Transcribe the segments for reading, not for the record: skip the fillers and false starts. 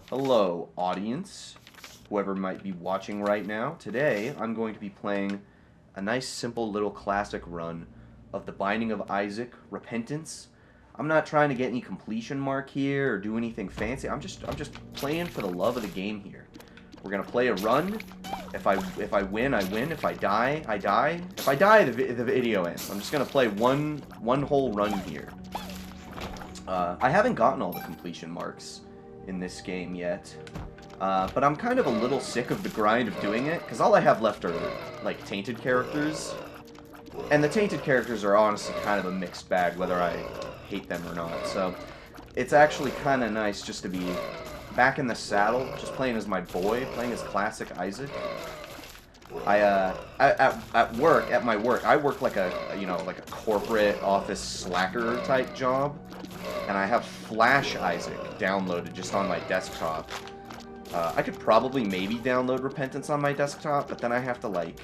Hello, audience, whoever might be watching right now. Today, I'm going to be playing a nice, simple little classic run of The Binding of Isaac: Repentance. I'm not trying to get any completion mark here or do anything fancy. I'm just playing for the love of the game here. We're gonna play a run. If I win, I win. If I die, I die. If I die, the video ends. I'm just gonna play one whole run here. I haven't gotten all the completion marks in this game yet, but I'm kind of a little sick of the grind of doing it, because all I have left are, like, tainted characters, and the tainted characters are honestly kind of a mixed bag, whether I hate them or not, so it's actually kind of nice just to be back in the saddle, just playing as my boy, playing as classic Isaac. At my work, I work like a corporate office slacker type job, and I have Flash Isaac downloaded just on my desktop. I could probably maybe download Repentance on my desktop, but then I have to, like,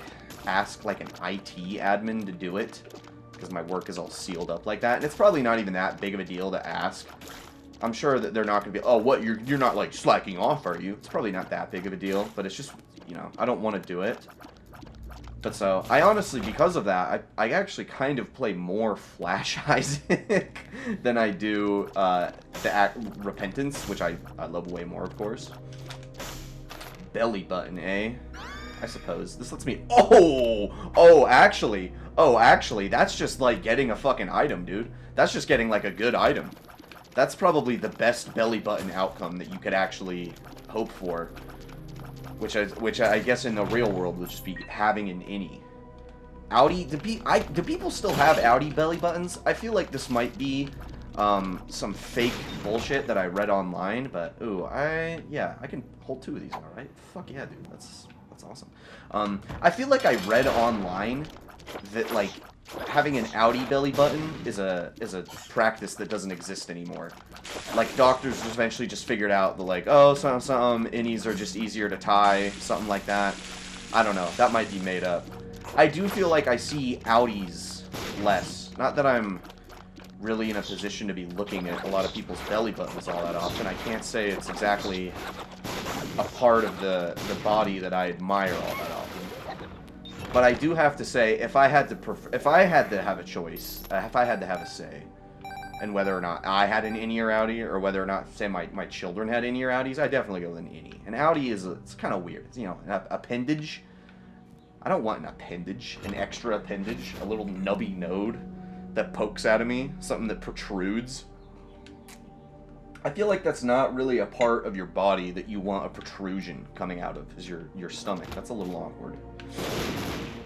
ask, like, an IT admin to do it, because my work is all sealed up like that, and it's probably not even that big of a deal to ask. I'm sure that they're not going to be, oh, what, you're not, like, slacking off, are you? It's probably not that big of a deal, but it's just, you know, I don't want to do it. But so, I honestly, because of that, I actually kind of play more Flash Isaac than I do Repentance, which I love way more, of course. Belly button, eh? I suppose. This lets me... Oh, actually, that's just like getting a fucking item, dude. That's just getting, like, a good item. That's probably the best belly button outcome that you could actually hope for. Which I guess in the real world would just be having an innie. Audi, do people still have Audi belly buttons? I feel like this might be some fake bullshit that I read online, but ooh, I can hold 2 of these, alright? Fuck yeah, dude, that's awesome. I feel like I read online that, like, having an Audi belly button is a practice that doesn't exist anymore. Like, doctors eventually just figured out that, like, oh, some innies are just easier to tie, something like that. I don't know. That might be made up. I do feel like I see Audis less. Not that I'm really in a position to be looking at a lot of people's belly buttons all that often. I can't say it's exactly a part of the body that I admire all that often. But I do have to say, if I had to have a choice, if I had to have a say, and whether or not I had an innie or outie, or whether or not, say, my children had innie or outies, I'd definitely go with an innie. An outie it's kind of weird. It's, you know, an appendage. I don't want an appendage, an extra appendage, a little nubby node that pokes out of me, something that protrudes. I feel like that's not really a part of your body that you want a protrusion coming out of, is your stomach. That's a little awkward.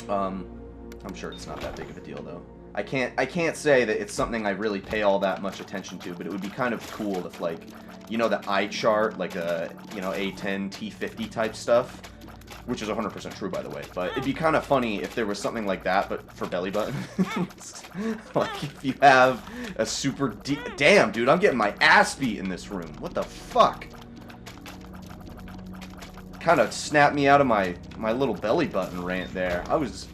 I'm sure it's not that big of a deal, though. I can't say that it's something I really pay all that much attention to, but it would be kind of cool if, like, you know, the eye chart, like you know, A10, T50 type stuff, which is 100% true, by the way, but it'd be kind of funny if there was something like that, but for belly buttons. Like, if you have a super damn, dude, I'm getting my ass beat in this room. What the fuck? Kind of snapped me out of my little belly button rant there.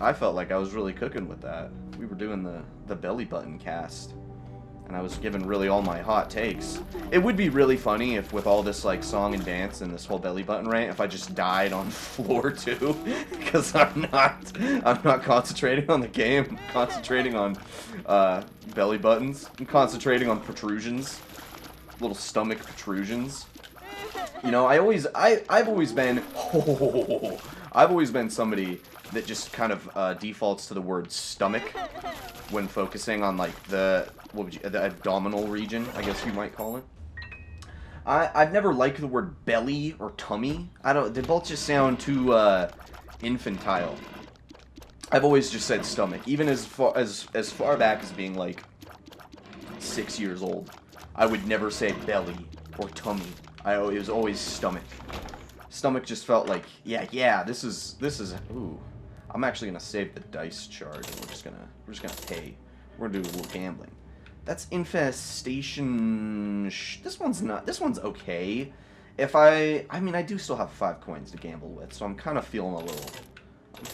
I felt like I was really cooking with that. We were doing the belly button cast, and I was giving really all my hot takes. It would be really funny if, with all this, like, song and dance and this whole belly button rant, if I just died on floor 2, because I'm not concentrating on the game. I'm concentrating on belly buttons. I'm concentrating on protrusions, little stomach protrusions. You know, I've always been somebody that just kind of defaults to the word stomach when focusing on, like, the abdominal region, I guess you might call it. I've never liked the word belly or tummy. I don't. They both just sound too infantile. I've always just said stomach, even as far back as being like 6 years old. I would never say belly or tummy. It was always stomach. Stomach just felt like, yeah, this is. Ooh, I'm actually gonna save the dice charge, and we're just gonna pay. We're gonna do a little gambling. That's infestation. This one's not. This one's okay. If I mean, I do still have 5 coins to gamble with, so I'm kind of feeling a little.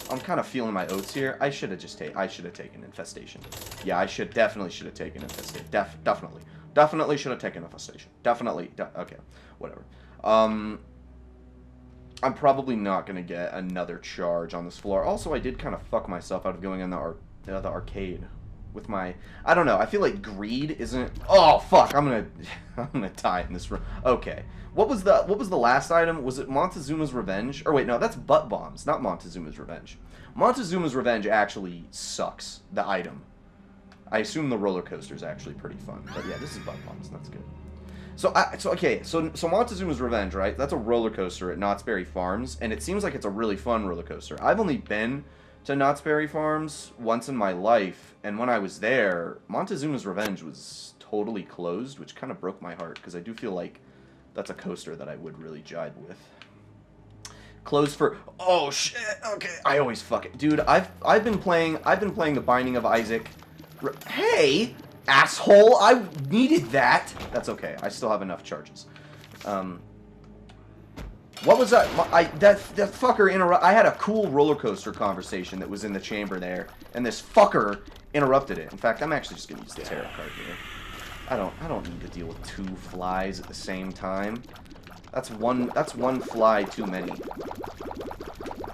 I'm kind of feeling my oats here. I should have taken infestation. Yeah, definitely should have taken infestation. Definitely should have taken infestation. Okay, whatever. I'm probably not gonna get another charge on this floor. Also, I did kind of fuck myself out of going in the arcade with my. I don't know. I feel like greed isn't. Oh fuck! I'm gonna die in this room. Okay. What was the last item? Was it Montezuma's Revenge? Or wait, no, that's Butt Bombs, not Montezuma's Revenge. Montezuma's Revenge actually sucks, the item. I assume the roller coaster is actually pretty fun. But yeah, this is Butt Bombs, that's good. So Montezuma's Revenge, right? That's a roller coaster at Knott's Berry Farms, and it seems like it's a really fun roller coaster. I've only been to Knott's Berry Farms once in my life, and when I was there, Montezuma's Revenge was totally closed, which kind of broke my heart, because I do feel like that's a coaster that I would really jibe with. Closed for. Oh shit. Okay. I always fuck it, dude. I've been playing The Binding of Isaac. Hey, asshole! I needed that. That's okay. I still have enough charges. What was that? That fucker interrupt. I had a cool roller coaster conversation that was in the chamber there, and this fucker interrupted it. In fact, I'm actually just gonna use the tarot card here. I don't need to deal with 2 flies at the same time. That's one fly too many.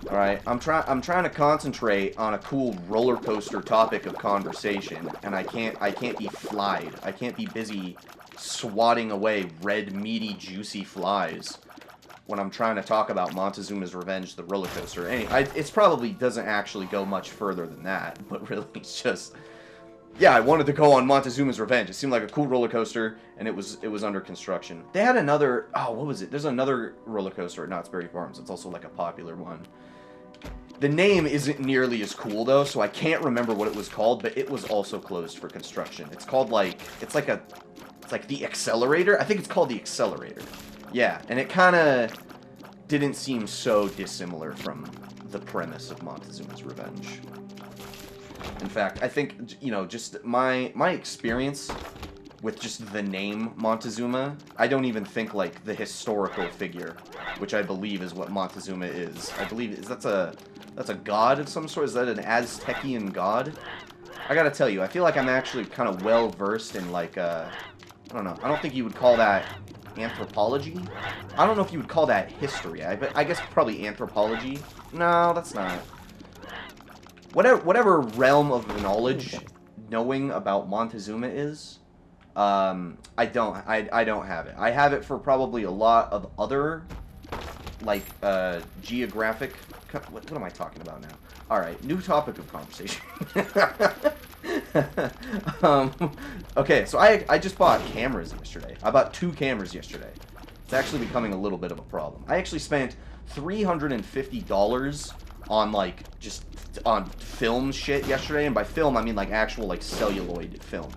All right, I'm trying to concentrate on a cool roller coaster topic of conversation, and I can't be flied. I can't be busy swatting away red, meaty, juicy flies when I'm trying to talk about Montezuma's Revenge, the roller coaster. It's probably doesn't actually go much further than that, but really it's just. Yeah, I wanted to go on Montezuma's Revenge. It seemed like a cool roller coaster, and it was under construction. They had another. Oh, what was it? There's another roller coaster at Knott's Berry Farms. It's also like a popular one. The name isn't nearly as cool though, so I can't remember what it was called. But it was also closed for construction. It's called it's like the Accelerator. I think it's called the Accelerator. Yeah, and it kind of didn't seem so dissimilar from the premise of Montezuma's Revenge. In fact, I think, just my experience with just the name Montezuma, I don't even think, like, the historical figure, which I believe is what Montezuma is. I believe that's a god of some sort? Is that an Aztecian god? I gotta tell you, I feel like I'm actually kind of well-versed in, like, I don't know. I don't think you would call that anthropology. I don't know if you would call that history. I guess probably anthropology. No, that's not. Whatever realm of knowledge knowing about Montezuma is, I don't have it. I have it for probably a lot of other, like, geographic. What am I talking about now? All right, new topic of conversation. Okay, so I just bought cameras yesterday. I bought 2 cameras yesterday. It's actually becoming a little bit of a problem. I actually spent $350 on, like, just on film shit yesterday, and by film I mean like actual like celluloid film.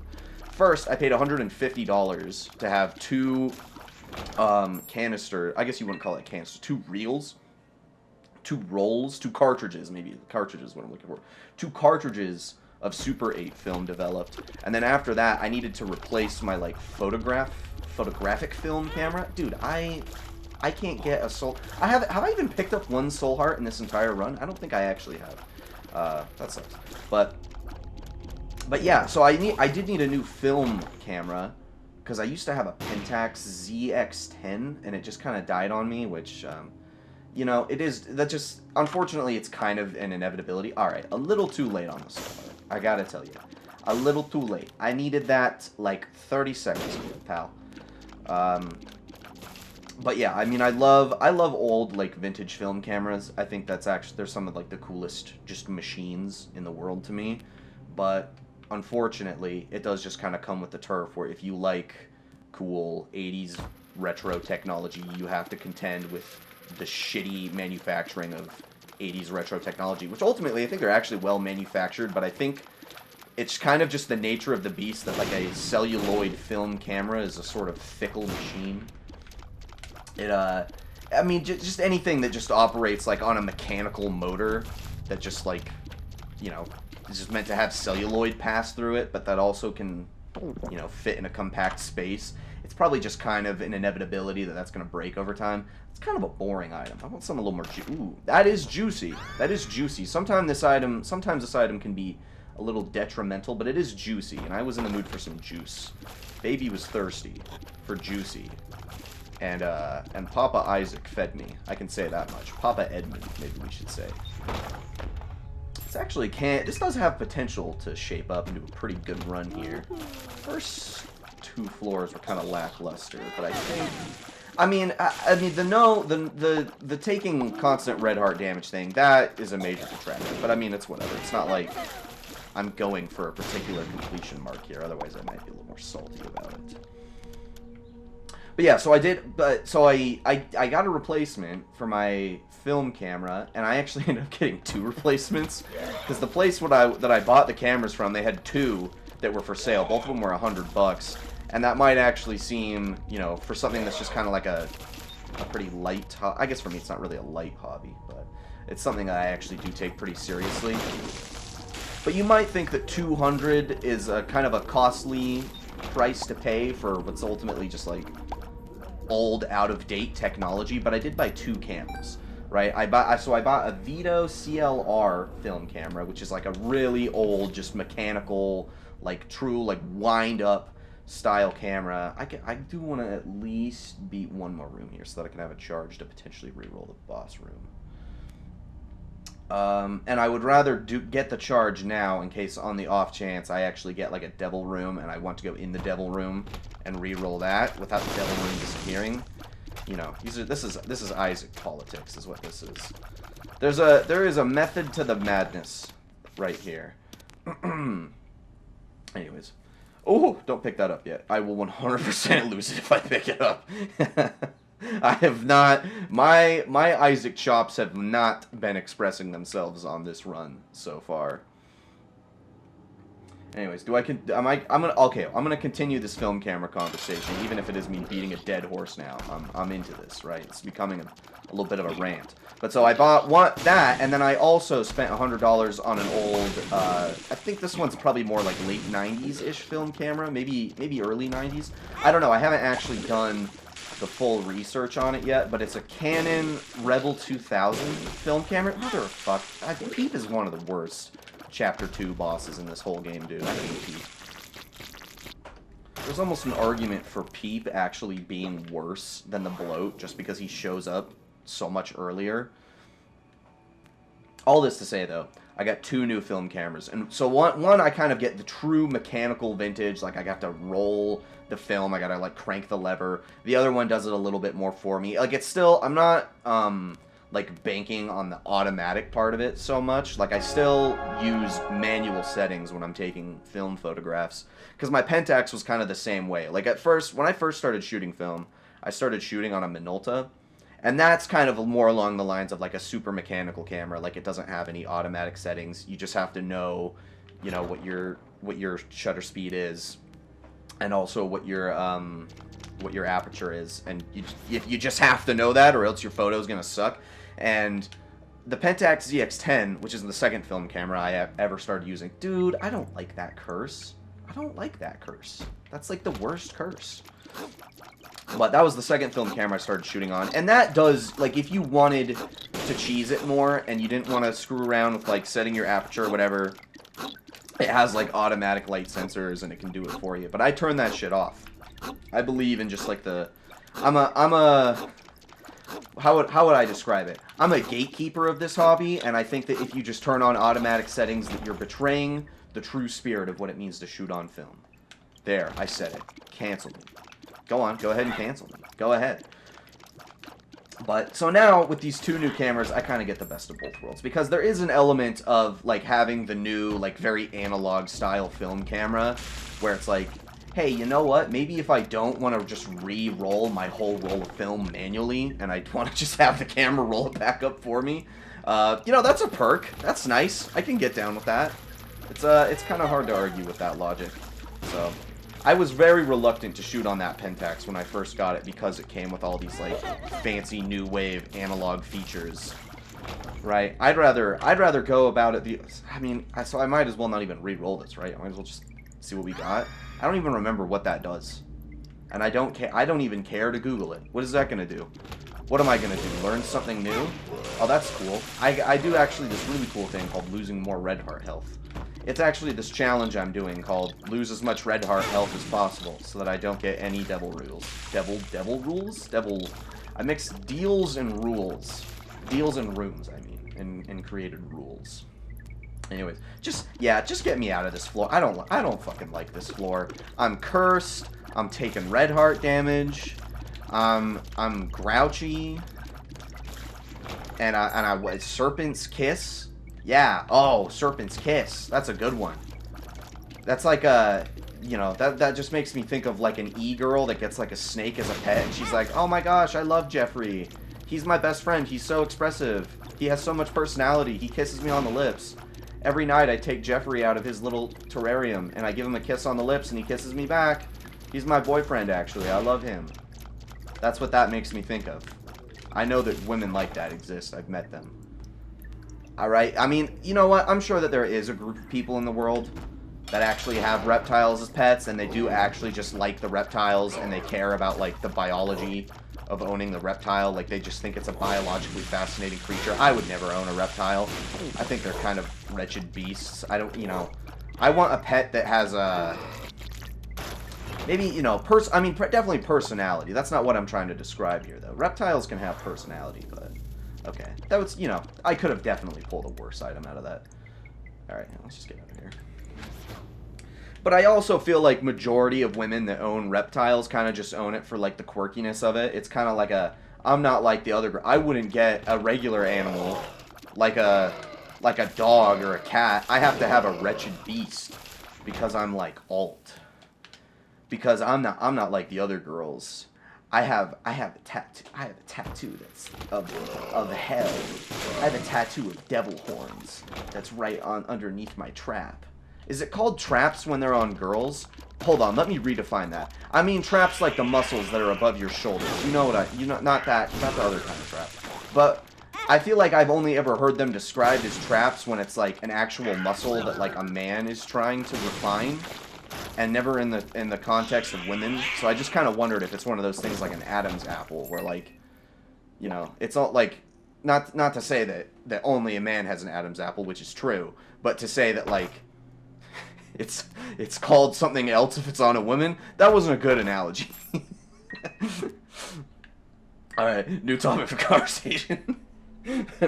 First, I paid $150 to have 2 canister. I guess you wouldn't call it canister. 2 reels, 2 rolls, 2 cartridges. Maybe cartridges is what I'm looking for. 2 cartridges of Super 8 film developed, and then after that, I needed to replace my like photographic film camera. Dude, I can't get a soul. Have I even picked up 1 soul heart in this entire run? I don't think I actually have. That sucks. But yeah, so I did need a new film camera because I used to have a Pentax ZX10 and it just kind of died on me, which unfortunately it's kind of an inevitability. All right, a little too late on the soul heart. I got to tell you. A little too late. I needed that like 30 seconds ago, pal. But yeah, I mean, I love old, like, vintage film cameras. I think that's actually, they're some of, like, the coolest just machines in the world to me. But, unfortunately, it does just kind of come with the turf where if you like cool 80s retro technology, you have to contend with the shitty manufacturing of 80s retro technology, which ultimately I think they're actually well manufactured, but I think it's kind of just the nature of the beast that like a celluloid film camera is a sort of fickle machine. I mean, just anything that just operates like on a mechanical motor that just like, you know, is just meant to have celluloid pass through it, but that also can, you know, fit in a compact space. It's probably just kind of an inevitability that that's going to break over time. It's kind of a boring item. I want something a little more ooh, that is juicy. That is juicy. Sometimes this item can be a little detrimental, but it is juicy, and I was in the mood for some juice. Baby was thirsty for juicy. And Papa Isaac fed me. I can say that much. Papa Edmund, maybe we should say. This actually this does have potential to shape up into a pretty good run here. First 2 floors were kind of lackluster, but I think, I mean the taking constant red heart damage thing, that is a major detractor. But I mean, it's whatever. It's not like I'm going for a particular completion mark here. Otherwise, I might be a little more salty about it. But yeah, so I got a replacement for my film camera, and I actually ended up getting 2 replacements, because the place that I bought the cameras from, they had 2 that were for sale. Both of them were $100, and that might actually seem, you know, for something that's just kind of like a pretty light, I guess for me it's not really a light hobby, but it's something that I actually do take pretty seriously. But you might think that $200 is a kind of a costly price to pay for what's ultimately just like old, out-of-date technology, but I did buy 2 cameras, right? I bought a Vito CLR film camera, which is like a really old, just mechanical, like true, like wind-up style camera. I do want to at least beat one more room here so that I can have a charge to potentially reroll the boss room. And I would rather get the charge now in case on the off chance I actually get like a devil room and I want to go in the devil room and re-roll that without the devil room disappearing. You know, this is Isaac politics is what this is. There is a method to the madness right here. Anyways. Oh, don't pick that up yet. I will 100% lose it if I pick it up. I have not, my Isaac chops have not been expressing themselves on this run so far. Anyways, I'm gonna continue this film camera conversation, even if it is me beating a dead horse now. I'm into this, right? It's becoming a little bit of a rant. But so I bought that, and then I also spent $100 on an old, I think this one's probably more like late 90s-ish film camera, maybe early 90s. I don't know, I haven't actually done the full research on it yet, but it's a Canon Rebel 2000 film camera. Motherfuck, Peep is one of the worst Chapter 2 bosses in this whole game, dude. I hate Peep. There's almost an argument for Peep actually being worse than the Bloat, just because he shows up so much earlier. All this to say, though, I got 2 new film cameras, and so one I kind of get the true mechanical vintage, like I got to roll the film, I gotta like crank the lever. The other one does it a little bit more for me. Like it's still, I'm not like banking on the automatic part of it so much. Like I still use manual settings when I'm taking film photographs, because my Pentax was kind of the same way. Like at first, when I first started shooting film, I started shooting on a Minolta. And that's kind of more along the lines of like a super mechanical camera. Like it doesn't have any automatic settings. You just have to know, you know, what your shutter speed is, and also what your aperture is. And you just have to know that, or else your photo's gonna suck. And the Pentax ZX-10, which is the second film camera I have ever started using, dude, I don't like that curse. I don't like that curse. That's like the worst curse. But that was the second film camera I started shooting on. And that does, like, if you wanted to cheese it more and you didn't want to screw around with, like, setting your aperture or whatever, it has, like, automatic light sensors and it can do it for you. But I turn that shit off. I believe in just, like, how would I describe it? I'm a gatekeeper of this hobby, and I think that if you just turn on automatic settings, that you're betraying the true spirit of what it means to shoot on film. There, I said it. Cancel me. Go on, go ahead and cancel me. Go ahead. But, so now, with these 2 new cameras, I kind of get the best of both worlds. Because there is an element of, like, having the new, like, very analog-style film camera, where it's like, hey, you know what? Maybe if I don't want to just re-roll my whole roll of film manually, and I want to just have the camera roll it back up for me, you know, that's a perk. That's nice. I can get down with that. It's kind of hard to argue with that logic. So, I was very reluctant to shoot on that Pentax when I first got it because it came with all these, like, fancy new wave analog features. Right? I'd rather go about it so I might as well not even re-roll this, right? I might as well just see what we got. I don't even remember what that does. And I don't care. I don't even care to Google it. What is that going to do? What am I going to do? Learn something new? Oh, that's cool. I do actually this really cool thing called losing more red heart health. It's actually this challenge I'm doing called lose as much red heart health as possible so that I don't get any devil rules. Devil rules? I mix deals and rules. Deals and rooms, I mean, and created rules. Anyways, just get me out of this floor. I don't fucking like this floor. I'm cursed. I'm taking red heart damage. I'm grouchy. And I Serpent's Kiss. Yeah. Oh, Serpent's Kiss. That's a good one. That's like a, you know, that just makes me think of like an e-girl that gets like a snake as a pet. And she's like, oh my gosh, I love Jeffrey. He's my best friend. He's so expressive. He has so much personality. He kisses me on the lips. Every night I take Jeffrey out of his little terrarium and I give him a kiss on the lips and he kisses me back. He's my boyfriend, actually. I love him. That's what that makes me think of. I know that women like that exist. I've met them. Alright, I mean, you know what? I'm sure that there is a group of people in the world that actually have reptiles as pets, and they do actually just like the reptiles, and they care about, like, the biology of owning the reptile. Like, they just think it's a biologically fascinating creature. I would never own a reptile. I think they're kind of wretched beasts. I don't, you know... I want a pet that has a... Maybe, you know, definitely personality. That's not what I'm trying to describe here, though. Reptiles can have personality, but... Okay. That was, you know, I could have definitely pulled a worse item out of that. Alright, let's just get out of here. But I also feel like majority of women that own reptiles kind of just own it for, like, the quirkiness of it. It's kind of like a... I'm not like the other... I wouldn't get a regular animal like a dog or a cat. I have to have a wretched beast because I'm, like, alt. Because I'm not like the other girls. I have a tattoo that's of hell. I have a tattoo of devil horns that's right on underneath my trap. Is it called traps when they're on girls? Hold on, let me redefine that. I mean traps like the muscles that are above your shoulders. You know what not the other kind of trap. But I feel like I've only ever heard them described as traps when it's like an actual muscle that like a man is trying to refine. And never in the context of women. So I just kind of wondered if it's one of those things like an Adam's apple, where like, you know, it's all like, not to say that only a man has an Adam's apple, which is true, but to say that like, it's called something else if it's on a woman. That wasn't a good analogy. All right, new topic for conversation,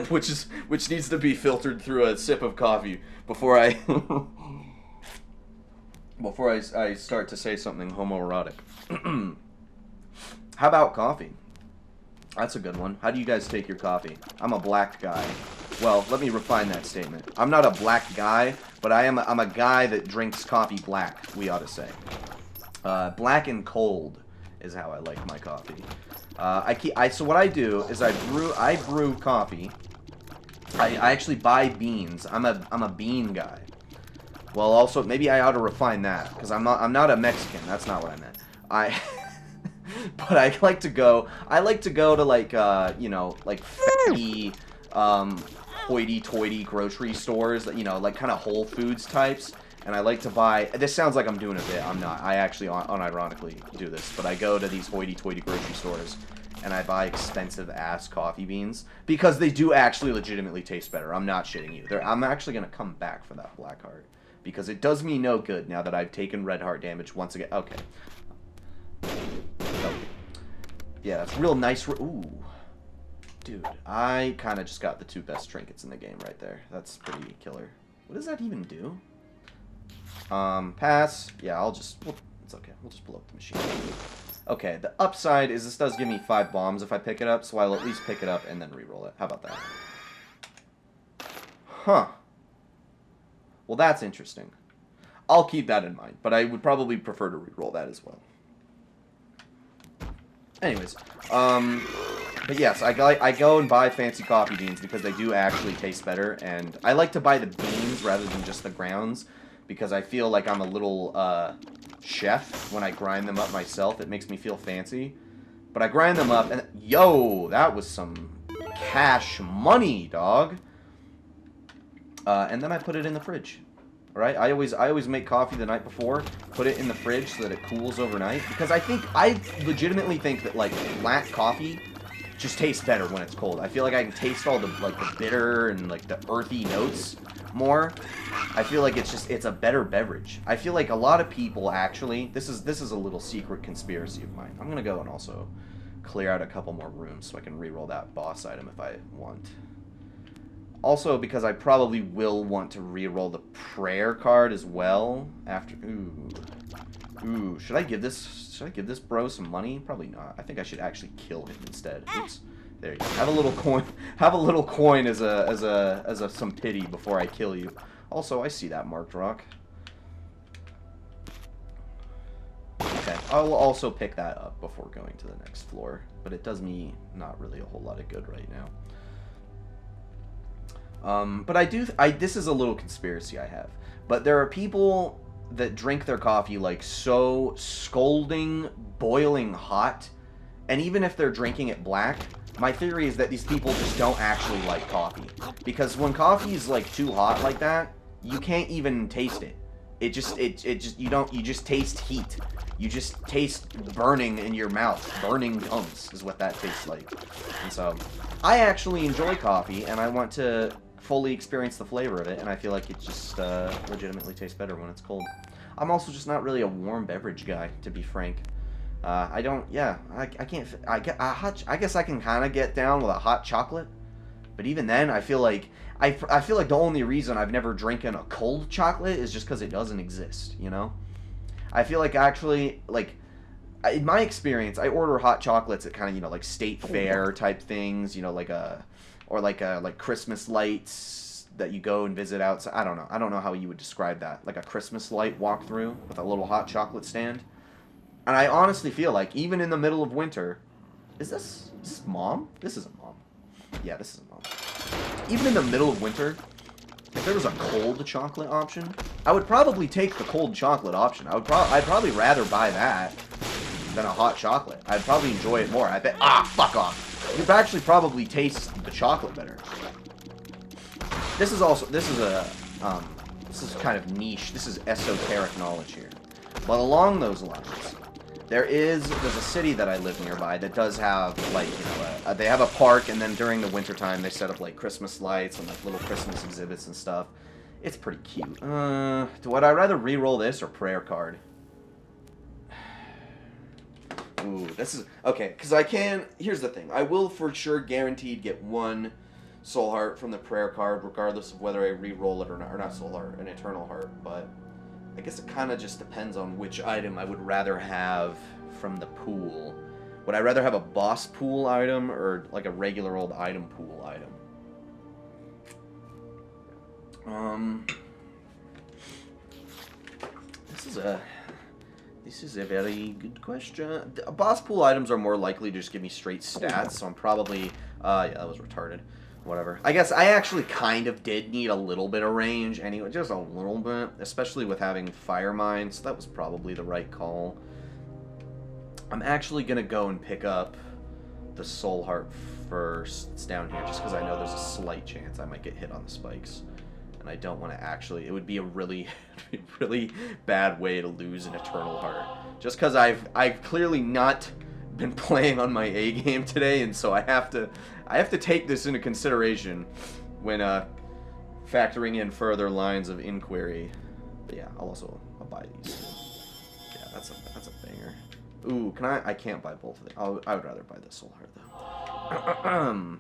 which needs to be filtered through a sip of coffee before I. Before I start to say something homoerotic. How about coffee? That's a good one. How do you guys take your coffee? I'm a black guy. Well, let me refine that statement. I'm not a black guy, but I'm a guy that drinks coffee black, we ought to say. Black and cold is how I like my coffee. So what I do is I brew coffee. I actually buy beans. I'm a bean guy. Well, also, maybe I ought to refine that, because I'm not a Mexican. That's not what I meant. But I like to go to, like, you know, like, fatty, hoity-toity grocery stores, that, you know, like, kind of Whole Foods types, and I like to buy, this sounds like I'm doing a bit, I'm not, I actually unironically do this, but I go to these hoity-toity grocery stores, and I buy expensive-ass coffee beans, because they do actually legitimately taste better. I'm not shitting you. I'm actually going to come back for that Black Heart. Because it does me no good now that I've taken red heart damage once again. Okay. Yeah, that's real nice. Ooh. Dude, I kind of just got the two best trinkets in the game right there. That's pretty killer. What does that even do? Pass. Yeah, it's okay. We'll just blow up the machine. Okay, the upside is this does give me 5 bombs if I pick it up, so I'll at least pick it up and then re-roll it. How about that? Huh. Well, that's interesting. I'll keep that in mind, but I would probably prefer to reroll that as well. Anyways, but yes, I go and buy fancy coffee beans because they do actually taste better, and I like to buy the beans rather than just the grounds because I feel like I'm a little chef when I grind them up myself. It makes me feel fancy. But I grind them up, and yo, that was some cash money, dog. And then I put it in the fridge. All right, I always make coffee the night before, put it in the fridge so that it cools overnight, because I legitimately think that like black coffee just tastes better when it's cold. I feel like I can taste all the like the bitter and like the earthy notes more. I feel like it's a better beverage. I feel like a lot of people actually, this is a little secret conspiracy of mine. I'm gonna go and also clear out a couple more rooms so I can reroll that boss item if I want. Also, because I probably will want to reroll the prayer card as well after. Ooh, should I give this bro some money? Probably not. I think I should actually kill him instead. Oops. There you go. Have a little coin. Have a little coin as some pity before I kill you. Also, I see that marked rock. Okay, I will also pick that up before going to the next floor, but it does me not really a whole lot of good right now. But this is a little conspiracy I have. But there are people that drink their coffee like so scalding, boiling hot, and even if they're drinking it black, my theory is that these people just don't actually like coffee. Because when coffee is like too hot like that, you can't even taste it. You just taste heat. You just taste burning in your mouth. Burning gums is what that tastes like. And so, I actually enjoy coffee, and I want to fully experience the flavor of it, and I feel like it just legitimately tastes better when it's cold. I'm also just not really a warm beverage guy, to be frank. I guess I can kind of get down with a hot chocolate, but even then, I feel like the only reason I've never drinking a cold chocolate is just because it doesn't exist, you know? I feel like actually, like, in my experience, I order hot chocolates at kind of, you know, like state fair type things, you know, like Christmas lights that you go and visit outside. I don't know how you would describe that. Like a Christmas light walkthrough with a little hot chocolate stand. And I honestly feel like even in the middle of winter, is this Mom? This isn't Mom. Yeah, this isn't Mom. Even in the middle of winter, if there was a cold chocolate option, I would probably take the cold chocolate option. I'd probably rather buy that than a hot chocolate. I'd probably enjoy it more. I bet. Fuck off. You'd actually probably taste the chocolate better. This is kind of niche. This is esoteric knowledge here. But along those lines, there's a city that I live nearby that does have, like, you know, they have a park, and then during the wintertime they set up, like, Christmas lights and, like, little Christmas exhibits and stuff. It's pretty cute. Would I rather re-roll this or prayer card? Ooh, this is... Okay, because here's the thing. I will for sure guaranteed get one soul heart from the prayer card, regardless of whether I re-roll it or not. Or not soul heart, an eternal heart, but... I guess it kind of just depends on which item I would rather have from the pool. Would I rather have a boss pool item or like a regular old item pool item? This is a very good question. Boss pool items are more likely to just give me straight stats, so I'm probably yeah, that was retarded. Whatever. I guess I actually kind of did need a little bit of range anyway, just a little bit, especially with having Fire Mine, so that was probably the right call. I'm actually going to go and pick up the Soul Heart first. It's down here, just because I know there's a slight chance I might get hit on the spikes. And I don't want to actually... It would be a really, really bad way to lose an Eternal Heart. Just because I've clearly not been playing on my A game today, and so I have to take this into consideration when factoring in further lines of inquiry. But yeah, I'll buy these. Yeah, that's a banger. Ooh, I can't buy both of them. I would rather buy the Soul Heart though.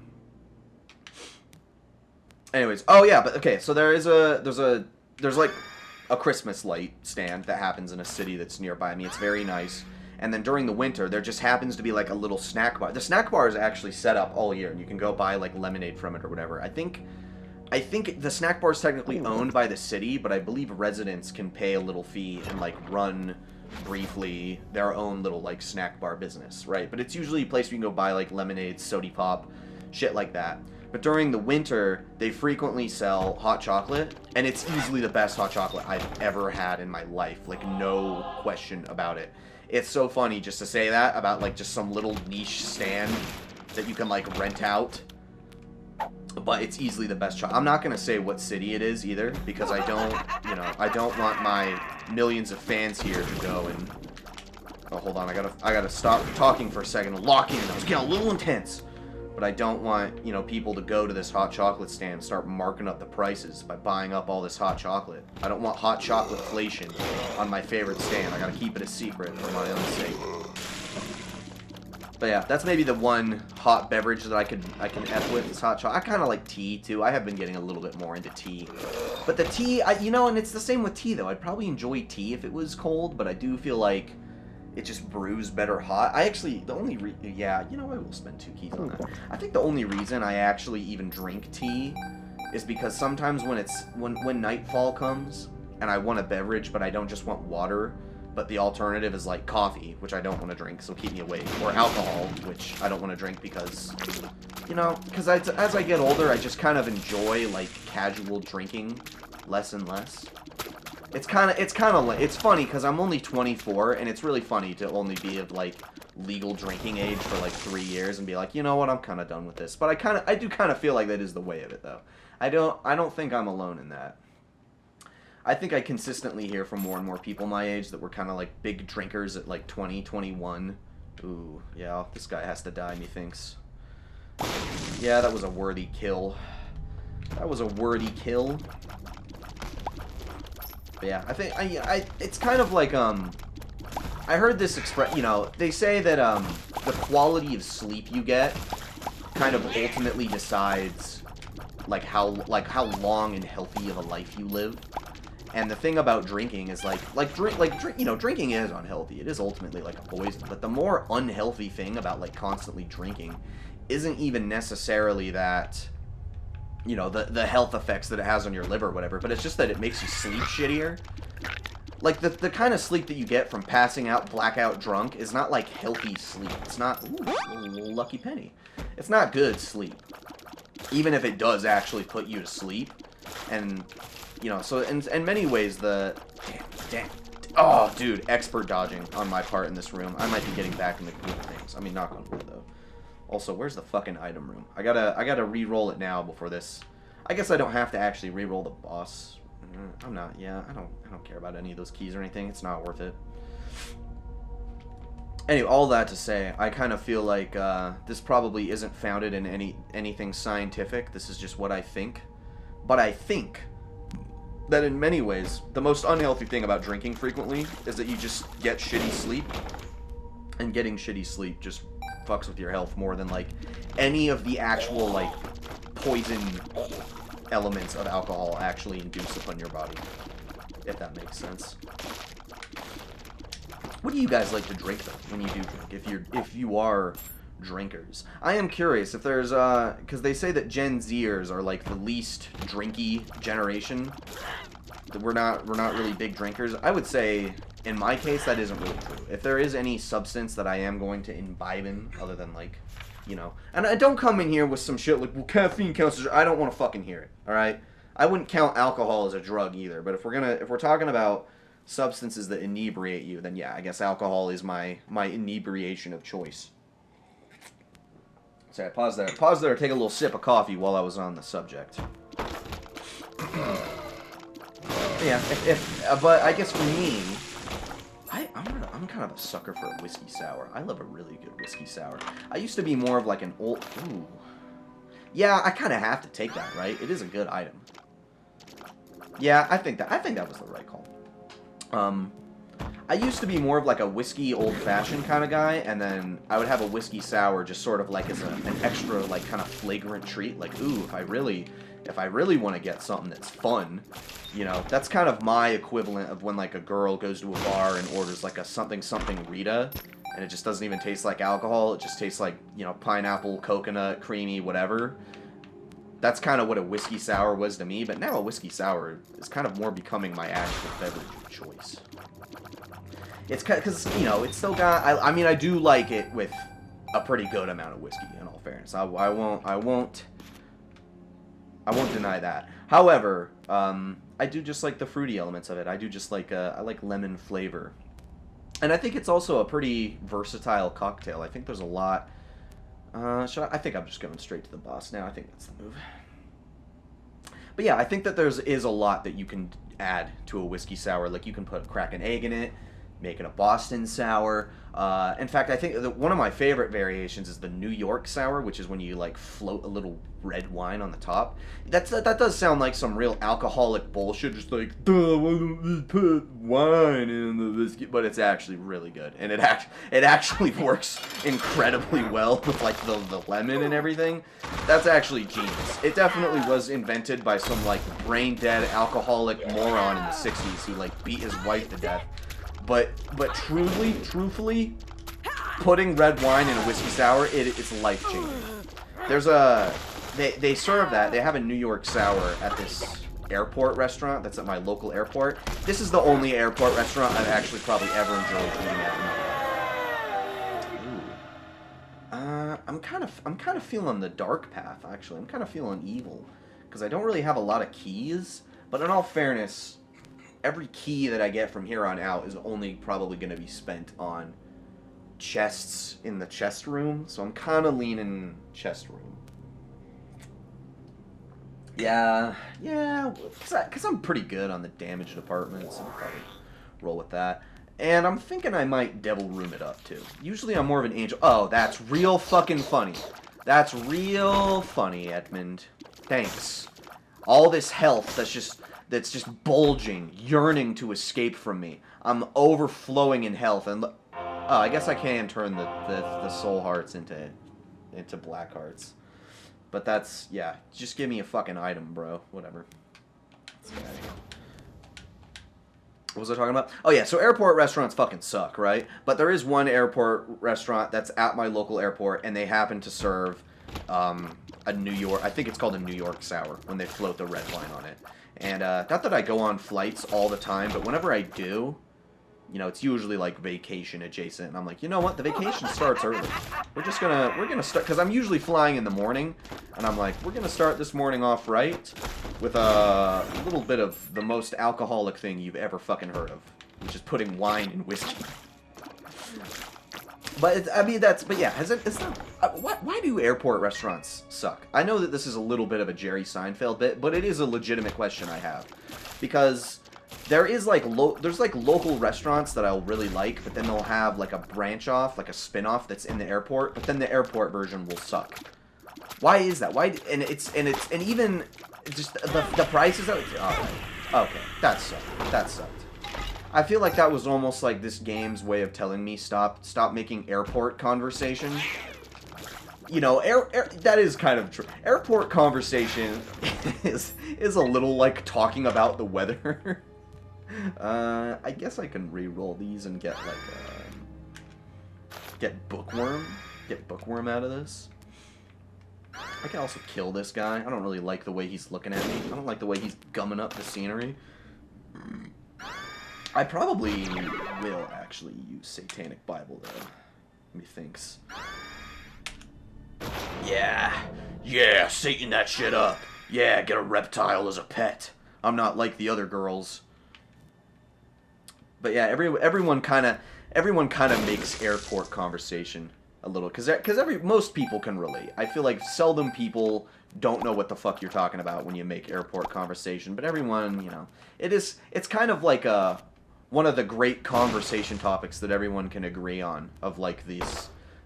Anyways, oh yeah, but okay, so there's like a Christmas light stand that happens in a city that's nearby me. It's very nice. And then during the winter, there just happens to be like a little snack bar. The snack bar is actually set up all year, and you can go buy like lemonade from it or whatever. I think I think the snack bar is technically owned by the city, but I believe residents can pay a little fee and like run briefly their own little like snack bar business, right? But it's usually a place where you can go buy like lemonade, soda pop, shit like that. But during the winter, they frequently sell hot chocolate, and it's easily the best hot chocolate I've ever had in my life. Like, no question about it. It's so funny just to say that about like just some little niche stand that you can like rent out. But it's easily the best chocolate. I'm not gonna say what city it is either, because I don't, you know, I don't want my millions of fans here to go and. Oh, hold on, I gotta stop talking for a second. Lock in. I was getting a little intense, but I don't want, you know, people to go to this hot chocolate stand and start marking up the prices by buying up all this hot chocolate. I don't want hot chocolate inflation on my favorite stand. I gotta keep it a secret for my own sake. But yeah, that's maybe the one hot beverage that I can F with is hot chocolate. I kind of like tea too. I have been getting a little bit more into tea. But the tea, you know, and it's the same with tea though. I'd probably enjoy tea if it was cold, but I do feel like it just brews better hot. I actually, the only yeah, you know, I will spend 2 keys on that. I think the only reason I actually even drink tea is because sometimes when nightfall comes and I want a beverage, but I don't just want water, but the alternative is like coffee, which I don't want to drink, so keep me awake, or alcohol, which I don't want to drink because, you know, because as I get older, I just kind of enjoy like casual drinking less and less. It's funny because I'm only 24, and it's really funny to only be of like legal drinking age for like 3 years and be like, you know what, I'm kind of done with this. But I do kind of feel like that is the way of it though. I don't think I'm alone in that. I think I consistently hear from more and more people my age that were kind of like big drinkers at like 20, 21. Ooh, yeah, this guy has to die, methinks. Yeah, that was a worthy kill. That was a worthy kill. But yeah, I think it's kind of like I heard this you know, they say that the quality of sleep you get kind of ultimately decides like how long and healthy of a life you live. And the thing about drinking is you know, drinking is unhealthy. It is ultimately like a poison. But the more unhealthy thing about like constantly drinking isn't even necessarily that, you know, the health effects that it has on your liver or whatever, but it's just that it makes you sleep shittier. Like the kind of sleep that you get from passing out blackout drunk is not like healthy sleep. It's not, ooh, lucky penny. It's not good sleep. Even if it does actually put you to sleep. And you know, so in many ways, damn. Oh, dude, expert dodging on my part in this room. I might be getting back in the groove of things. I mean, knock on wood, though. Also, where's the fucking item room? I gotta re-roll it now before this. I guess I don't have to actually re-roll the boss. I'm not. Yeah, I don't care about any of those keys or anything. It's not worth it. Anyway, all that to say, I kind of feel like this probably isn't founded in anything scientific. This is just what I think. But I think that in many ways, the most unhealthy thing about drinking frequently is that you just get shitty sleep. And getting shitty sleep just fucks with your health more than, like, any of the actual, like, poison elements of alcohol actually induce upon your body. If that makes sense. What do you guys like to drink, though, when you do drink? If you are drinkers. I am curious if there's because they say that Gen Zers are like the least drinky generation. That we're not really big drinkers. I would say in my case that isn't really true. If there is any substance that I am going to imbibe in, other than like, you know, and I don't come in here with some shit like, well, caffeine counts as, I don't want to fucking hear it. All right, I wouldn't count alcohol as a drug either. But if we're talking about substances that inebriate you, then yeah, I guess alcohol is my inebriation of choice. Sorry, pause there. Pause there to take a little sip of coffee while I was on the subject. Yeah, but I guess for me, I'm kind of a sucker for a whiskey sour. I love a really good whiskey sour. I used to be more of like an old... Ooh. Yeah, I kind of have to take that, right? It is a good item. Yeah, I think that was the right call. I used to be more of like a whiskey old-fashioned kind of guy, and then I would have a whiskey sour just sort of like as an extra like kind of flagrant treat. Like, ooh, if I really want to get something that's fun, you know, that's kind of my equivalent of when like a girl goes to a bar and orders like a something Rita, and it just doesn't even taste like alcohol. It just tastes like, you know, pineapple, coconut, creamy, whatever. That's kind of what a whiskey sour was to me, but now a whiskey sour is kind of more becoming my actual beverage of choice. It's because, you know, it's still got, I mean, I do like it with a pretty good amount of whiskey, in all fairness. I won't deny that. However, I do just like the fruity elements of it. I do just like, I like lemon flavor. And I think it's also a pretty versatile cocktail. I think there's a lot, I think I'm just going straight to the boss now. I think that's the move. But yeah, I think that is a lot that you can add to a whiskey sour. Like, you can crack an egg in it, make it a Boston sour. In fact, I think one of my favorite variations is the New York sour, which is when you like float a little red wine on the top. That does sound like some real alcoholic bullshit, just like, duh, why don't we put wine in the whiskey? But it's actually really good, and it actually works incredibly well with like the lemon and everything. That's actually genius. It definitely was invented by some like brain dead alcoholic moron in the 60s who like beat his wife to death. But truthfully, putting red wine in a whiskey sour, it's life-changing. There's they serve that. They have a New York sour at this airport restaurant that's at my local airport. This is the only airport restaurant I've actually probably ever enjoyed eating at. Ooh. I'm kind of feeling the dark path, actually. I'm kind of feeling evil, because I don't really have a lot of keys. But in all fairness, every key that I get from here on out is only probably going to be spent on chests in the chest room. So I'm kind of leaning chest room. Yeah, because I'm pretty good on the damage department, so I'll probably roll with that. And I'm thinking I might devil room it up, too. Usually I'm more of an angel. Oh, that's real fucking funny. That's real funny, Edmund. Thanks. All this health that's just bulging, yearning to escape from me. I'm overflowing in health, and oh, I guess I can turn the soul hearts into black hearts. But that's, yeah, just give me a fucking item, bro. Whatever. What was I talking about? Oh yeah, so airport restaurants fucking suck, right? But there is one airport restaurant that's at my local airport, and they happen to serve a New York, I think it's called a New York sour, when they float the red wine on it. And not that I go on flights all the time, but whenever I do, you know, it's usually like vacation adjacent, and I'm like, you know what, the vacation starts early. We're gonna start, because I'm usually flying in the morning, and I'm like, we're gonna start this morning off right with a little bit of the most alcoholic thing you've ever fucking heard of, which is putting wine in whiskey. But I mean, but yeah, why do airport restaurants suck? I know that this is a little bit of a Jerry Seinfeld bit, but it is a legitimate question I have, because there's like local restaurants that I'll really like, but then they'll have like a branch off, like a spin-off that's in the airport, but then the airport version will suck. Why is that? Why? And even just the prices. Oh, okay, that sucked. I feel like that was almost like this game's way of telling me stop making airport conversation. You know, that is kind of true. Airport conversation is a little like talking about the weather. I guess I can re-roll these and get like get bookworm out of this. I can also kill this guy. I don't really like the way he's looking at me. I don't like the way he's gumming up the scenery. I probably will actually use Satanic Bible, though. Methinks. Yeah, Satan that shit up. Yeah, get a reptile as a pet. I'm not like the other girls. But yeah, everyone kind of makes airport conversation a little, because most people can relate. I feel like seldom people don't know what the fuck you're talking about when you make airport conversation, but everyone, you know, it's kind of like one of the great conversation topics that everyone can agree on, of like the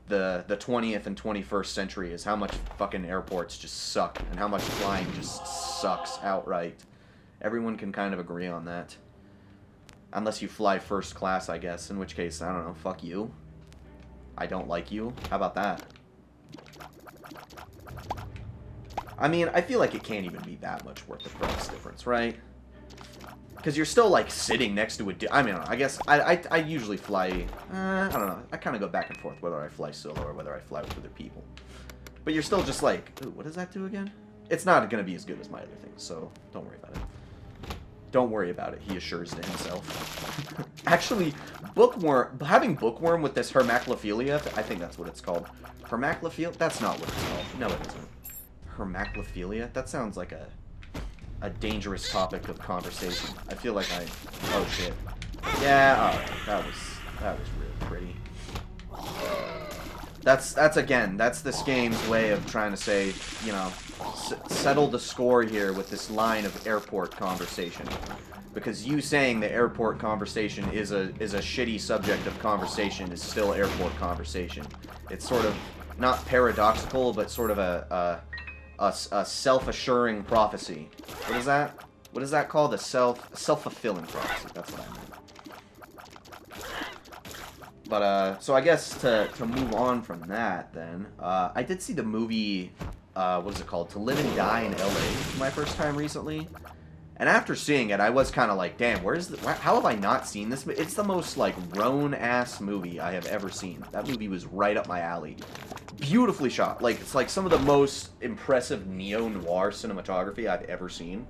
20th and 21st century, is how much fucking airports just suck and how much flying just sucks outright. Everyone can kind of agree on that. Unless you fly first class, I guess, in which case, I don't know, fuck you. I don't like you. How about that? I mean, I feel like it can't even be that much worth the price difference, right? Because you're still, like, sitting next to a... I mean, I guess I usually fly... I don't know. I kind of go back and forth whether I fly solo or whether I fly with other people. But you're still just like... Ooh, what does that do again? it's not going to be as good as my other things, so don't worry about it. Don't worry about it, he assures to himself. Actually, having Bookworm with this Hermaclophilia, I think that's what it's called. Hermaclophilia? That's not what it's called. No, it isn't. Hermaclophilia? That sounds like a dangerous topic of conversation. I feel like oh shit. Yeah, alright, that was really pretty. That's this game's way of trying to say, you know, settle the score here with this line of airport conversation. Because you saying the airport conversation is a shitty subject of conversation is still airport conversation. It's sort of not paradoxical, but sort of a self-assuring prophecy. What is that? What is that called? A self-fulfilling prophecy. That's what I meant. But, so I guess to move on from that, then, I did see the movie, what is it called? To Live and Die in L.A. for my first time recently. And after seeing it, I was kind of like, damn, how have I not seen this? It's the most, like, Roan-ass movie I have ever seen. That movie was right up my alley. Beautifully shot. Like, it's like some of the most impressive neo-noir cinematography I've ever seen.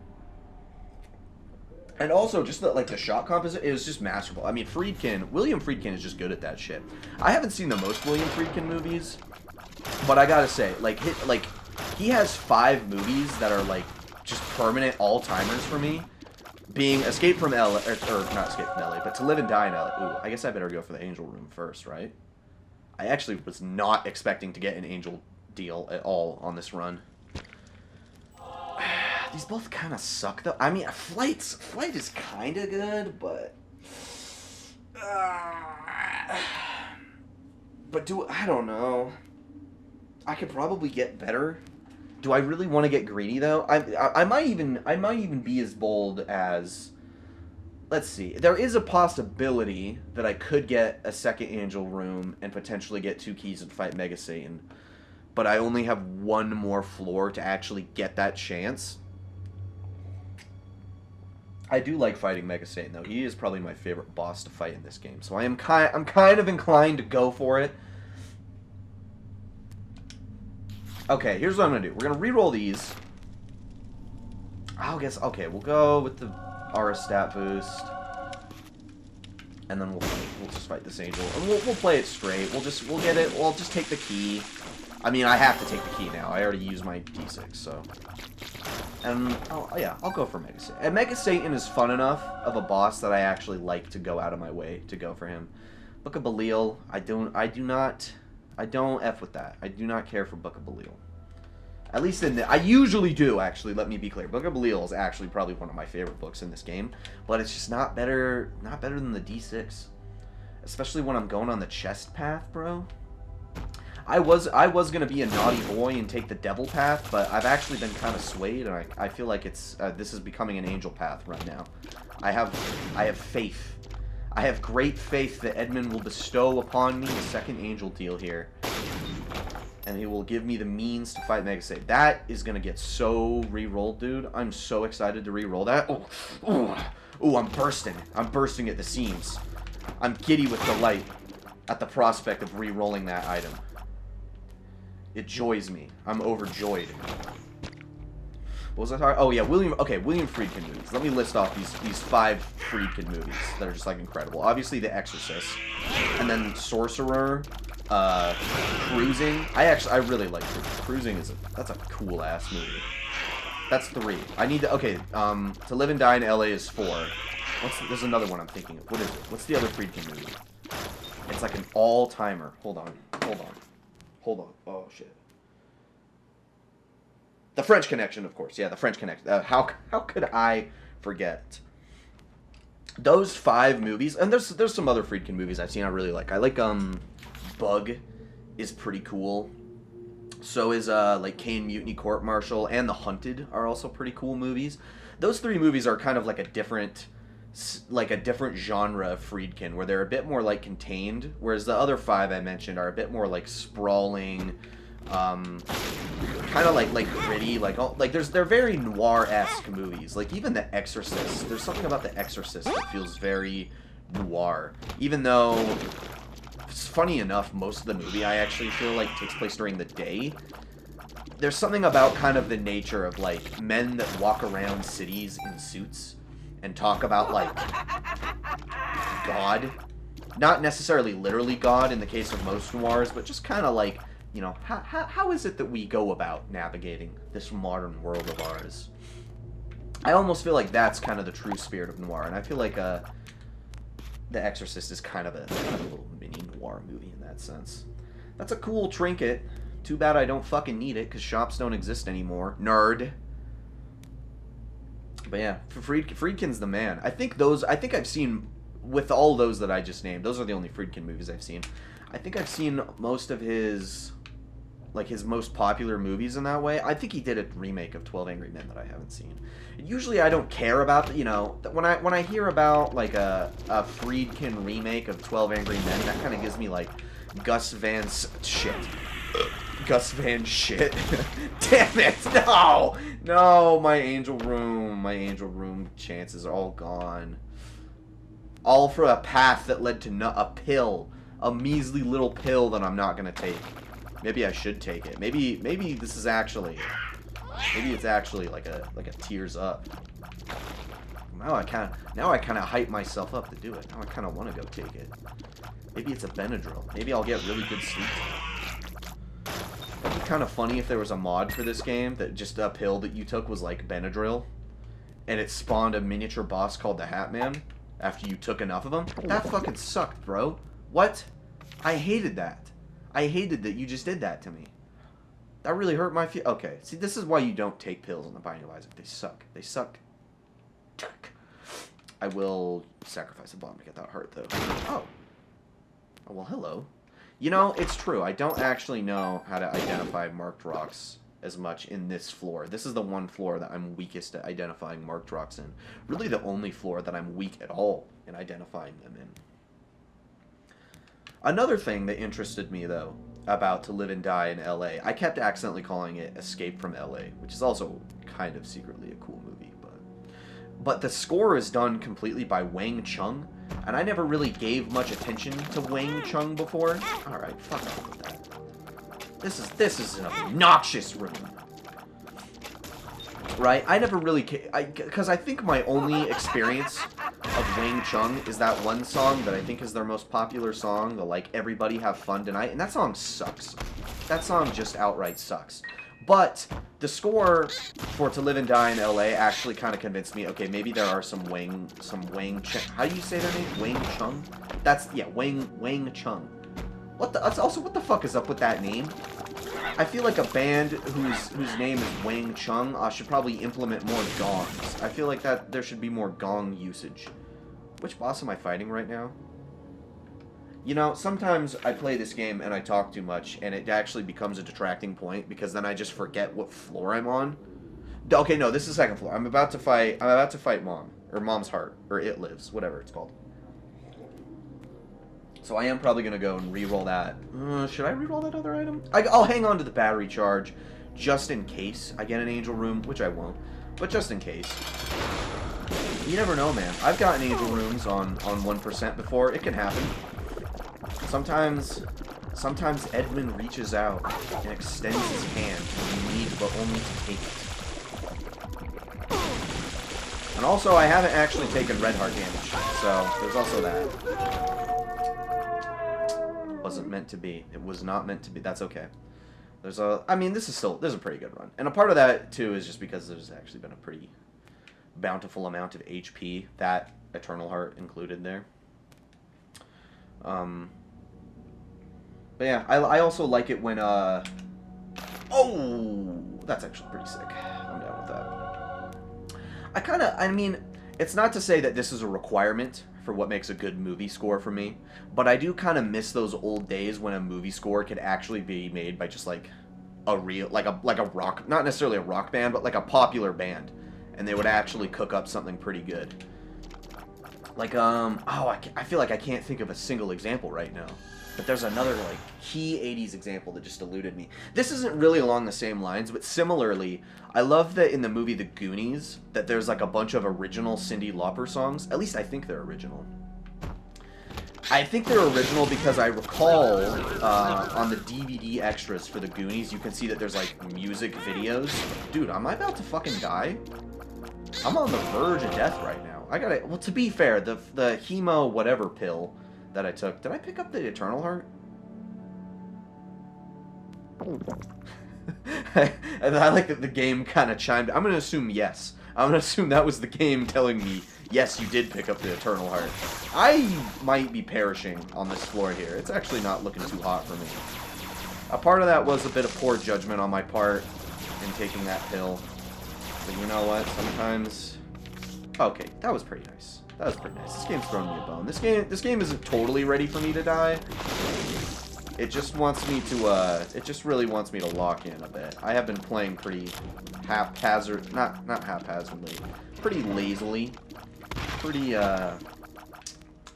And also, just the shot composition, it was just masterful. I mean, William Friedkin is just good at that shit. I haven't seen the most William Friedkin movies, but I gotta say, he has 5 movies that are, like, just permanent all-timers for me. Being Escape from L.A., or not Escape from L.A., but To Live and Die in L.A. Ooh, I guess I better go for the Angel Room first, right? I actually was not expecting to get an Angel deal at all on this run. These both kind of suck, though. I mean, Flight is kind of good, but... I don't know. I could probably get better. Do I really want to get greedy, though? I might even be as bold as... Let's see. There is a possibility that I could get a second Angel Room and potentially get 2 keys and fight Mega Satan. But I only have 1 more floor to actually get that chance. I do like fighting Mega Satan, though. He is probably my favorite boss to fight in this game. So I'm kind of inclined to go for it. Okay, here's what I'm going to do. We're going to reroll these. Okay, we'll go with the Aura stat boost. And then we'll just fight this Angel. And we'll play it straight. We'll get it. We'll just take the key. I mean, I have to take the key now. I already used my D6, so... And, I'll go for Mega Satan. And Mega Satan is fun enough of a boss that I actually like to go out of my way to go for him. Book of Belial, I don't F with that. I do not care for Book of Belial. At least I usually do, actually, let me be clear. Book of Belial is actually probably one of my favorite books in this game. But it's just not better than the D6. Especially when I'm going on the chest path, bro. I was gonna be a naughty boy and take the devil path, but I've actually been kind of swayed, and I feel like this is becoming an angel path right now. I have faith. I have great faith that Edmund will bestow upon me a second angel deal here, and he will give me the means to fight Mega Satan. That is gonna get so re-rolled, dude. I'm so excited to re-roll that. Oh, I'm bursting. I'm bursting at the seams. I'm giddy with delight at the prospect of re-rolling that item. It joys me. I'm overjoyed. What was I talking? Oh yeah, William Friedkin movies. Let me list off these 5 Friedkin movies that are just like incredible. Obviously, The Exorcist, and then Sorcerer, Cruising. I really like Cruising. That's a cool ass movie. That's 3. I need to. Okay, To Live and Die in L.A. is 4. There's another one I'm thinking of. What is it? What's the other Friedkin movie? It's like an all-timer. Hold on. Oh, shit. The French Connection, of course. Yeah, The French Connection. How could I forget? Those 5 movies, and there's some other Friedkin movies I've seen I really like. I like, Bug is pretty cool. So is, like, Kane Mutiny Court Martial and The Hunted are also pretty cool movies. Those 3 movies are kind of like a different genre of Friedkin, where they're a bit more like contained, whereas the other 5 I mentioned are a bit more like sprawling, kind of like gritty, they're very noir-esque movies. Like even The Exorcist, there's something about The Exorcist that feels very noir, even though it's funny enough, most of the movie I actually feel like takes place during the day. there's something about kind of the nature of, like, men that walk around cities in suits and talk about, like, God. Not necessarily literally God in the case of most noirs, but just kind of like, you know, how is it that we go about navigating this modern world of ours? I almost feel like that's kind of the true spirit of noir, and I feel like The Exorcist is kind of a little mini noir movie in that sense. That's a cool trinket. Too bad I don't fucking need it, because shops don't exist anymore. Nerd. But yeah, Friedkin's the man. I think I've seen, with all those that I just named, those are the only Friedkin movies I've seen. I think I've seen most of his, like, his most popular movies in that way. I think he did a remake of 12 Angry Men that I haven't seen. Usually I don't care about, you know, when I hear about, like, a Friedkin remake of 12 Angry Men, that kind of gives me, like, Gus Van shit. Gus Van shit. Damn it! No! No, my Angel Room chances are all gone. All for a path that led to a pill. A measly little pill that I'm not gonna take. Maybe I should take it. Maybe this is actually... Maybe it's actually like a tears up. Now I kind of hype myself up to do it. Now I kind of want to go take it. Maybe it's a Benadryl. Maybe I'll get really good sleep. That'd be kind of funny if there was a mod for this game that just a pill that you took was like Benadryl, and it spawned a miniature boss called the Hat Man after you took enough of them. That fucking sucked, bro. What? I hated that. I hated that you just did that to me. That really hurt my feel. Okay, see, this is why you don't take pills on the Binding of Isaac. They suck. They suck. I will sacrifice a bomb to get that heart, though. Oh. Oh, well, hello. You know, it's true. I don't actually know how to identify marked rocks as much in this floor. This is the one floor that I'm weakest at identifying marked rocks in. Really the only floor that I'm weak at all in identifying them in. Another thing that interested me, though, about To Live and Die in L.A., I kept accidentally calling it Escape from L.A., which is also kind of secretly a cool movie. But the score is done completely by Wang Chung, and I never really gave much attention to Wang Chung before. Alright, fuck off with that. This is an obnoxious room. Right? I never really... Because I think my only experience of Wang Chung is that one song that I think is their most popular song, the, like, Everybody Have Fun Tonight, and that song sucks. That song just outright sucks. But the score for To Live and Die in L.A. actually kind of convinced me, okay, maybe there are some Wang Chung. How do you say their name? Wang Chung? That's, yeah, Wang Chung. What the fuck is up with that name? I feel like a band whose name is Wang Chung should probably implement more gongs. I feel like that there should be more gong usage. Which boss am I fighting right now? You know, sometimes I play this game and I talk too much, and it actually becomes a detracting point, because then I just forget what floor I'm on. Okay, no, this is second floor. I'm about to fight Mom, or Mom's Heart, or It Lives, whatever it's called. So I am probably gonna go and re-roll that. Should I re-roll that other item? I'll hang on to the battery charge, just in case I get an Angel Room, which I won't, but just in case. You never know, man. I've gotten Angel Rooms on 1% before. It can happen. Sometimes Edwin reaches out and extends his hand when you need but only to take it. And also, I haven't actually taken red heart damage, so there's also that. Wasn't meant to be. It was not meant to be. That's okay. I mean, this is a pretty good run. And a part of that, too, is just because there's actually been a pretty bountiful amount of HP, that Eternal Heart included there. But yeah, I also like it when, oh! That's actually pretty sick. I'm down with that. I mean, it's not to say that this is a requirement for what makes a good movie score for me, but I do kind of miss those old days when a movie score could actually be made by just, like, a rock, not necessarily a rock band, but like a popular band, and they would actually cook up something pretty good. Like, I feel like I can't think of a single example right now. But there's another, like, key 80s example that just eluded me. This isn't really along the same lines, but similarly, I love that in the movie The Goonies, that there's, like, a bunch of original Cyndi Lauper songs. At least I think they're original. I think they're original because I recall on the DVD extras for the Goonies, you can see that there's like music videos. Dude, am I about to fucking die? I'm on the verge of death right now. I gotta. Well, to be fair, the hemo whatever pill that I took. Did I pick up the Eternal Heart? And I like that the game kind of chimed. I'm gonna assume yes. I'm gonna assume that was the game telling me yes, you did pick up the Eternal Heart. I might be perishing on this floor here. It's actually not looking too hot for me. A part of that was a bit of poor judgment on my part in taking that pill. But you know what? Sometimes. Okay, that was pretty nice. That was pretty nice. This game's throwing me a bone. This game isn't totally ready for me to die. It just wants me to, it just really wants me to lock in a bit. I have been playing pretty haphazard, not haphazardly, pretty lazily, pretty,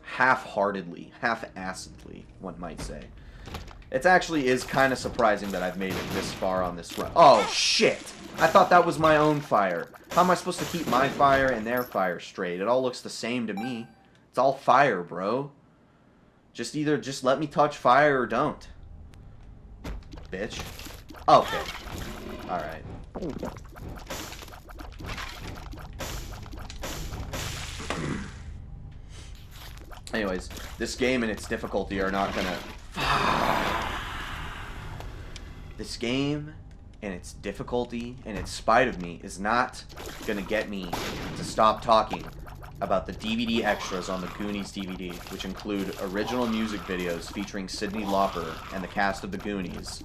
half-heartedly, half-assedly, one might say. It actually is kind of surprising that I've made it this far on this run. Oh, shit! I thought that was my own fire. How am I supposed to keep my fire and their fire straight? It all looks the same to me. It's all fire, bro. Just let me touch fire or don't. Bitch. Okay. Alright. Anyways, this game and its difficulty are not gonna... This game and its difficulty and its spite of me is not gonna get me to stop talking about the DVD extras on the Goonies DVD, which include original music videos featuring Cyndi Lauper and the cast of the Goonies.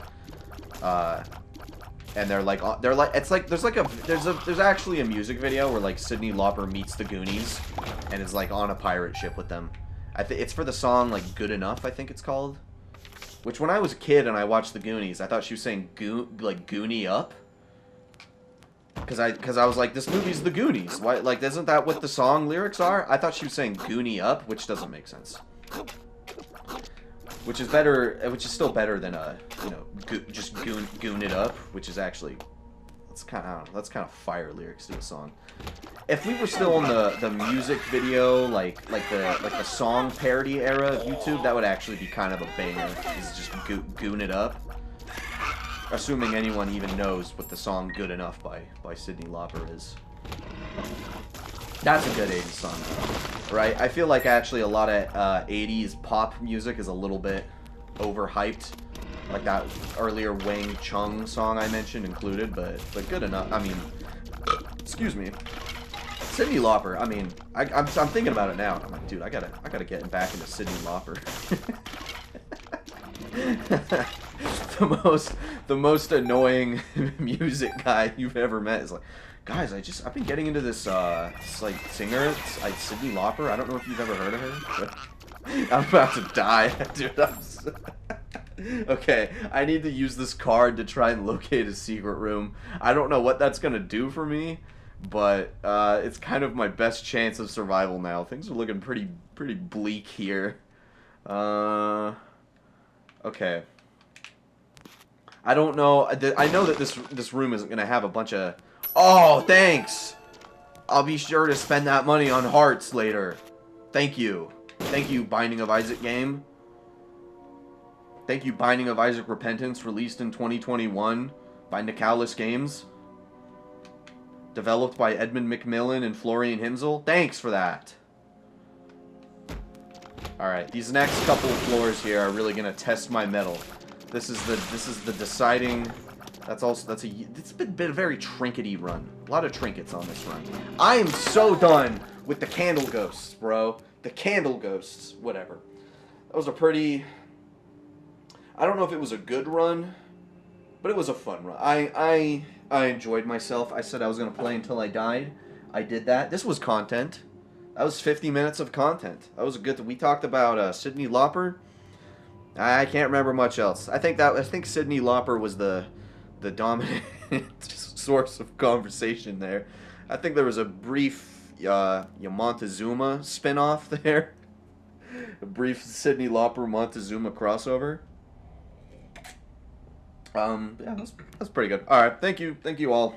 And they're like, it's like, there's actually a music video where like Cyndi Lauper meets the Goonies and is like on a pirate ship with them. It's for the song like Good Enough, I think it's called. Which when I was a kid and I watched the Goonies, I thought she was saying like Goonie Up. Because I was like, this movie's the Goonies. Why, like, isn't that what the song lyrics are? I thought she was saying Goonie Up, which doesn't make sense. Which is better, which is still better than you know, just goon it up, which is actually, that's kind of, I don't know, that's kind of fire lyrics to a song. If we were still in the music video, like the song parody era of YouTube, that would actually be kind of a banger. Is just goon it up. Assuming anyone even knows what the song Good Enough by Cyndi Lauper is. That's a good 80s song, right? I feel like actually a lot of 80s pop music is a little bit overhyped. Like that earlier Wang Chung song I mentioned included, but Good Enough, I mean, excuse me. Cyndi Lauper, I mean, I'm thinking about it now, and I'm like, dude, I gotta get back into Cyndi Lauper. the most annoying music guy you've ever met is like, guys, I've been getting into this like singer, Cyndi Lauper. I don't know if you've ever heard of her, but I'm about to die, dude. Okay, I need to use this card to try and locate a secret room. I don't know what that's gonna do for me, but it's kind of my best chance of survival now. Things are looking pretty bleak here. Okay. I don't know. I know that this room isn't gonna have a bunch of. Oh, thanks. I'll be sure to spend that money on hearts later. Thank you. Thank you, Binding of Isaac game. Thank you, Binding of Isaac Repentance, released in 2021 by Nicalis Games. Developed by Edmund McMillan and Florian Himsel. Thanks for that. Alright, these next couple of floors here are really gonna test my mettle. This is the deciding. It's been a very trinkety run. A lot of trinkets on this run. I am so done with the candle ghosts, bro. The candle ghosts, whatever. That was a pretty. I don't know if it was a good run, but it was a fun run. I enjoyed myself. I said I was gonna play until I died. I did that. This was content. That was 50 minutes of content. That was a good. We talked about Cyndi Lauper. I can't remember much else. I think Cyndi Lauper was the dominant source of conversation there. I think there was a brief Montezuma spin-off there. A brief Cyndi Lauper Montezuma crossover. Yeah, that's pretty good. All right, thank you all.